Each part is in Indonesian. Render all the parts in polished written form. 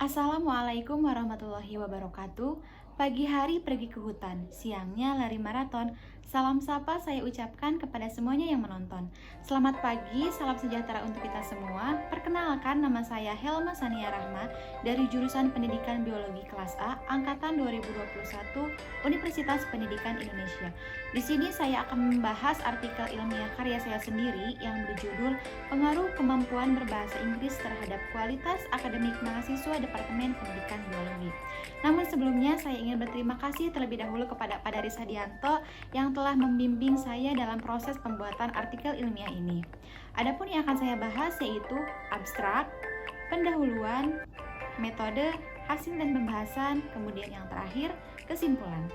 Assalamualaikum warahmatullahi wabarakatuh. Pagi hari pergi ke hutan, siangnya lari maraton. Salam sapa saya ucapkan kepada semuanya yang menonton. Selamat pagi, salam sejahtera untuk kita semua. Perkenalkan, nama saya Helma Sania Rahma dari jurusan Pendidikan Biologi kelas A angkatan 2021 Universitas Pendidikan Indonesia. Di sini saya akan membahas artikel ilmiah karya saya sendiri yang berjudul Pengaruh Kemampuan Berbahasa Inggris Terhadap Kualitas Akademik Mahasiswa Departemen Pendidikan Biologi. Namun sebelumnya saya ingin berterima kasih terlebih dahulu kepada Pak Daris Hadianto yang telah membimbing saya dalam proses pembuatan artikel ilmiah ini. Adapun yang akan saya bahas yaitu abstrak, pendahuluan, metode, hasil dan pembahasan, kemudian yang terakhir kesimpulan.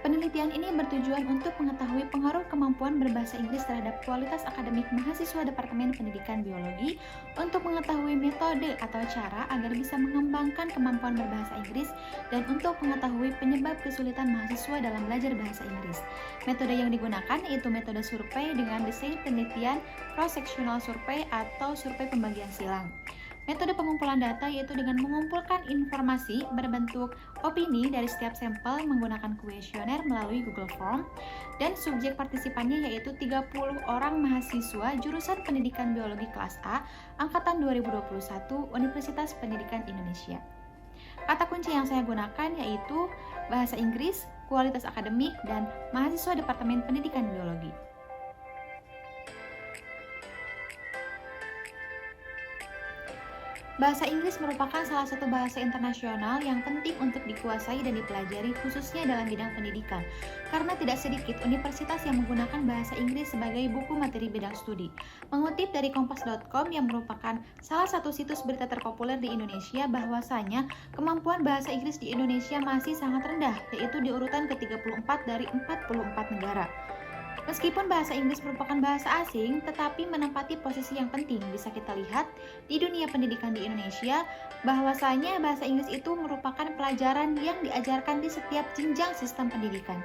Penelitian ini bertujuan untuk mengetahui pengaruh kemampuan berbahasa Inggris terhadap kualitas akademik mahasiswa Departemen Pendidikan Biologi, untuk mengetahui metode atau cara agar bisa mengembangkan kemampuan berbahasa Inggris, dan untuk mengetahui penyebab kesulitan mahasiswa dalam belajar bahasa Inggris. Metode yang digunakan yaitu metode survei dengan desain penelitian cross-sectional survey atau survei pembagian silang. Metode pengumpulan data yaitu dengan mengumpulkan informasi berbentuk opini dari setiap sampel menggunakan kuesioner melalui Google Form, dan subjek partisipannya yaitu 30 orang mahasiswa jurusan Pendidikan Biologi kelas A angkatan 2021 Universitas Pendidikan Indonesia. Kata kunci yang saya gunakan yaitu bahasa Inggris, kualitas akademik, dan mahasiswa Departemen Pendidikan Biologi. Bahasa Inggris merupakan salah satu bahasa internasional yang penting untuk dikuasai dan dipelajari khususnya dalam bidang pendidikan, karena tidak sedikit universitas yang menggunakan bahasa Inggris sebagai buku materi bidang studi. Mengutip dari kompas.com yang merupakan salah satu situs berita terpopuler di Indonesia, bahwasanya kemampuan bahasa Inggris di Indonesia masih sangat rendah, yaitu di urutan ke-34 dari 44 negara. Meskipun bahasa Inggris merupakan bahasa asing, tetapi menempati posisi yang penting. Bisa kita lihat di dunia pendidikan di Indonesia, bahwasanya bahasa Inggris itu merupakan pelajaran yang diajarkan di setiap jenjang sistem pendidikan.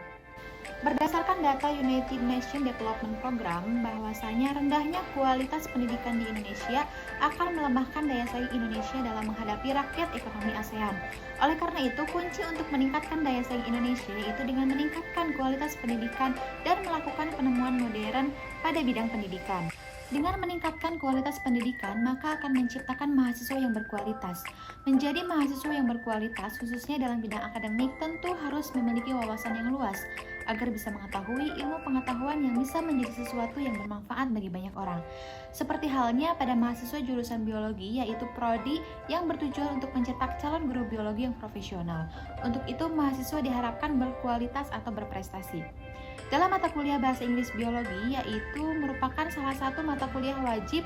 Berdasarkan data United Nations Development Program, bahwasanya rendahnya kualitas pendidikan di Indonesia akan melemahkan daya saing Indonesia dalam menghadapi rakyat ekonomi ASEAN. Oleh karena itu, kunci untuk meningkatkan daya saing Indonesia yaitu dengan meningkatkan kualitas pendidikan dan melakukan penemuan modern pada bidang pendidikan. Dengan meningkatkan kualitas pendidikan, maka akan menciptakan mahasiswa yang berkualitas. Menjadi mahasiswa yang berkualitas, khususnya dalam bidang akademik, tentu harus memiliki wawasan yang luas, agar bisa mengetahui ilmu pengetahuan yang bisa menjadi sesuatu yang bermanfaat bagi banyak orang. Seperti halnya pada mahasiswa jurusan biologi, yaitu prodi yang bertujuan untuk mencetak calon guru biologi yang profesional. Untuk itu, mahasiswa diharapkan berkualitas atau berprestasi. Dalam mata kuliah bahasa Inggris biologi, yaitu merupakan salah satu mata kuliah wajib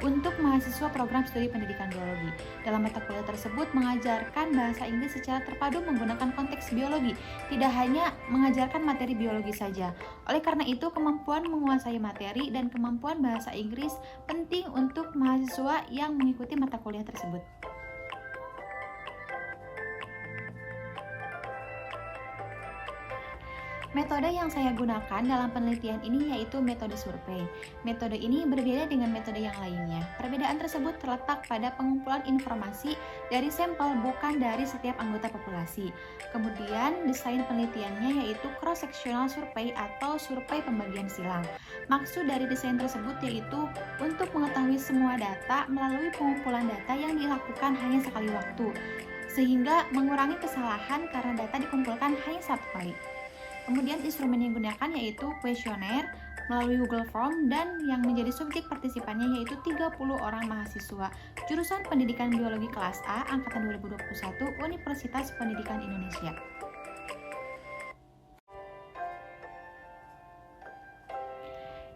untuk mahasiswa program studi pendidikan biologi. Dalam mata kuliah tersebut mengajarkan bahasa Inggris secara terpadu menggunakan konteks biologi, tidak hanya mengajarkan materi biologi saja. Oleh karena itu, kemampuan menguasai materi dan kemampuan bahasa Inggris penting untuk mahasiswa yang mengikuti mata kuliah tersebut. Metode yang saya gunakan dalam penelitian ini yaitu metode survei. Metode ini berbeda dengan metode yang lainnya. Perbedaan tersebut terletak pada pengumpulan informasi dari sampel, bukan dari setiap anggota populasi. Kemudian, desain penelitiannya yaitu cross-sectional survey atau survei pembagian silang. Maksud dari desain tersebut yaitu untuk mengetahui semua data melalui pengumpulan data yang dilakukan hanya sekali waktu, sehingga mengurangi kesalahan karena data dikumpulkan hanya satu kali. Kemudian instrumen yang digunakan yaitu kuesioner melalui Google Form, dan yang menjadi subjek partisipannya yaitu 30 orang mahasiswa jurusan Pendidikan Biologi kelas A angkatan 2021 Universitas Pendidikan Indonesia.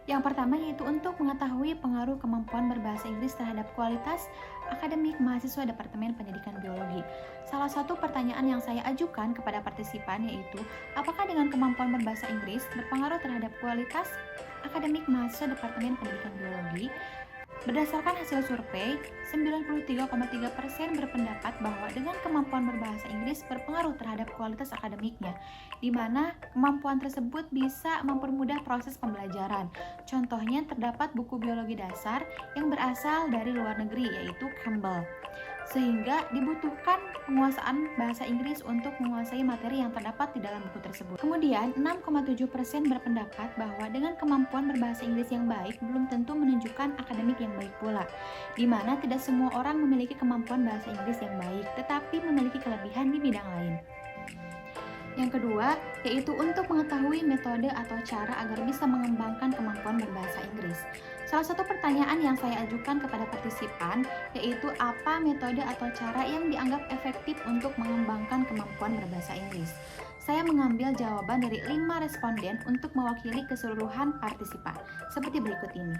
Yang pertama yaitu untuk mengetahui pengaruh kemampuan berbahasa Inggris terhadap kualitas akademik mahasiswa Departemen Pendidikan Biologi. Salah satu pertanyaan yang saya ajukan kepada partisipan yaitu, apakah dengan kemampuan berbahasa Inggris berpengaruh terhadap kualitas akademik mahasiswa Departemen Pendidikan Biologi? Berdasarkan hasil survei, 93,3% berpendapat bahwa dengan kemampuan berbahasa Inggris berpengaruh terhadap kualitas akademiknya, di mana kemampuan tersebut bisa mempermudah proses pembelajaran. Contohnya terdapat buku biologi dasar yang berasal dari luar negeri, yaitu Campbell. Sehingga dibutuhkan penguasaan bahasa Inggris untuk menguasai materi yang terdapat di dalam buku tersebut. Kemudian, 6,7% berpendapat bahwa dengan kemampuan berbahasa Inggris yang baik belum tentu menunjukkan akademik yang baik pula, di mana tidak semua orang memiliki kemampuan bahasa Inggris yang baik, tetapi memiliki kelebihan di bidang lain. Yang kedua, yaitu untuk mengetahui metode atau cara agar bisa mengembangkan kemampuan berbahasa Inggris. Salah satu pertanyaan yang saya ajukan kepada partisipan yaitu apa metode atau cara yang dianggap efektif untuk mengembangkan kemampuan berbahasa Inggris. Saya mengambil jawaban dari 5 responden untuk mewakili keseluruhan partisipan, seperti berikut ini.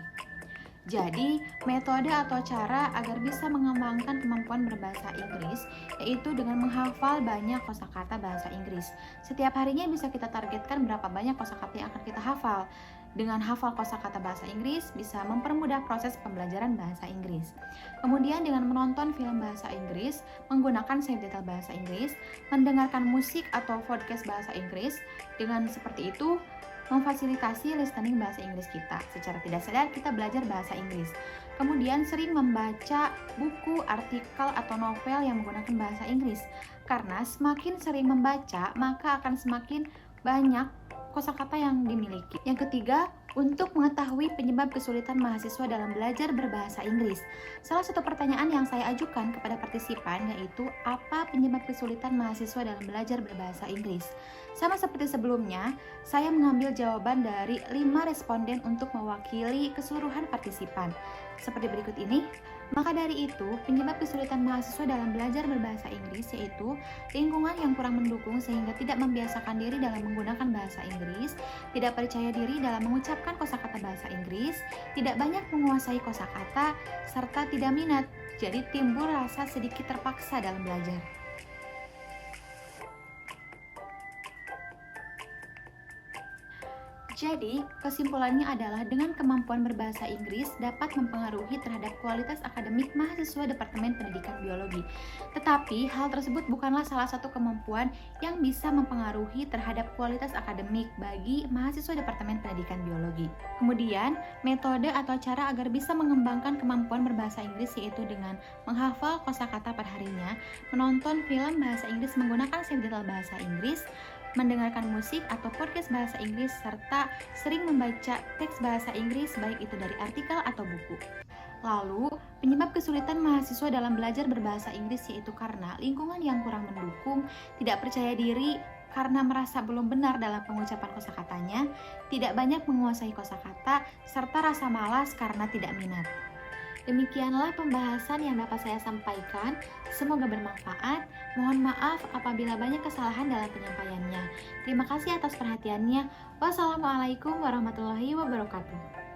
Jadi, metode atau cara agar bisa mengembangkan kemampuan berbahasa Inggris yaitu dengan menghafal banyak kosakata bahasa Inggris. Setiap harinya bisa kita targetkan berapa banyak kosakata yang akan kita hafal. Dengan hafal kosakata bahasa Inggris bisa mempermudah proses pembelajaran bahasa Inggris. Kemudian dengan menonton film bahasa Inggris, menggunakan subtitle bahasa Inggris, mendengarkan musik atau podcast bahasa Inggris, dengan seperti itu memfasilitasi listening bahasa Inggris kita. Secara tidak sadar kita belajar bahasa Inggris. Kemudian sering membaca buku, artikel, atau novel yang menggunakan bahasa Inggris. Karena semakin sering membaca, maka akan semakin banyak kosakata yang dimiliki. Yang ketiga, untuk mengetahui penyebab kesulitan mahasiswa dalam belajar berbahasa Inggris. Salah satu pertanyaan yang saya ajukan kepada partisipan yaitu apa penyebab kesulitan mahasiswa dalam belajar berbahasa Inggris. Sama seperti sebelumnya, saya mengambil jawaban dari 5 responden untuk mewakili keseluruhan partisipan. Seperti berikut ini. Maka dari itu, penyebab kesulitan mahasiswa dalam belajar berbahasa Inggris yaitu lingkungan yang kurang mendukung sehingga tidak membiasakan diri dalam menggunakan bahasa Inggris, tidak percaya diri dalam mengucapkan kosakata bahasa Inggris, tidak banyak menguasai kosakata, serta tidak minat. Jadi timbul rasa sedikit terpaksa dalam belajar. Jadi, kesimpulannya adalah dengan kemampuan berbahasa Inggris dapat mempengaruhi terhadap kualitas akademik mahasiswa Departemen Pendidikan Biologi. Tetapi, hal tersebut bukanlah salah satu kemampuan yang bisa mempengaruhi terhadap kualitas akademik bagi mahasiswa Departemen Pendidikan Biologi. Kemudian, metode atau cara agar bisa mengembangkan kemampuan berbahasa Inggris yaitu dengan menghafal kosakata per harinya, menonton film bahasa Inggris menggunakan subtitle bahasa Inggris, mendengarkan musik atau podcast bahasa Inggris, serta sering membaca teks bahasa Inggris baik itu dari artikel atau buku. Lalu, penyebab kesulitan mahasiswa dalam belajar berbahasa Inggris yaitu karena lingkungan yang kurang mendukung, tidak percaya diri karena merasa belum benar dalam pengucapan kosakatanya, tidak banyak menguasai kosakata, serta rasa malas karena tidak minat. Demikianlah pembahasan yang dapat saya sampaikan. Semoga bermanfaat. Mohon maaf apabila banyak kesalahan dalam penyampaiannya. Terima kasih atas perhatiannya. Wassalamualaikum warahmatullahi wabarakatuh.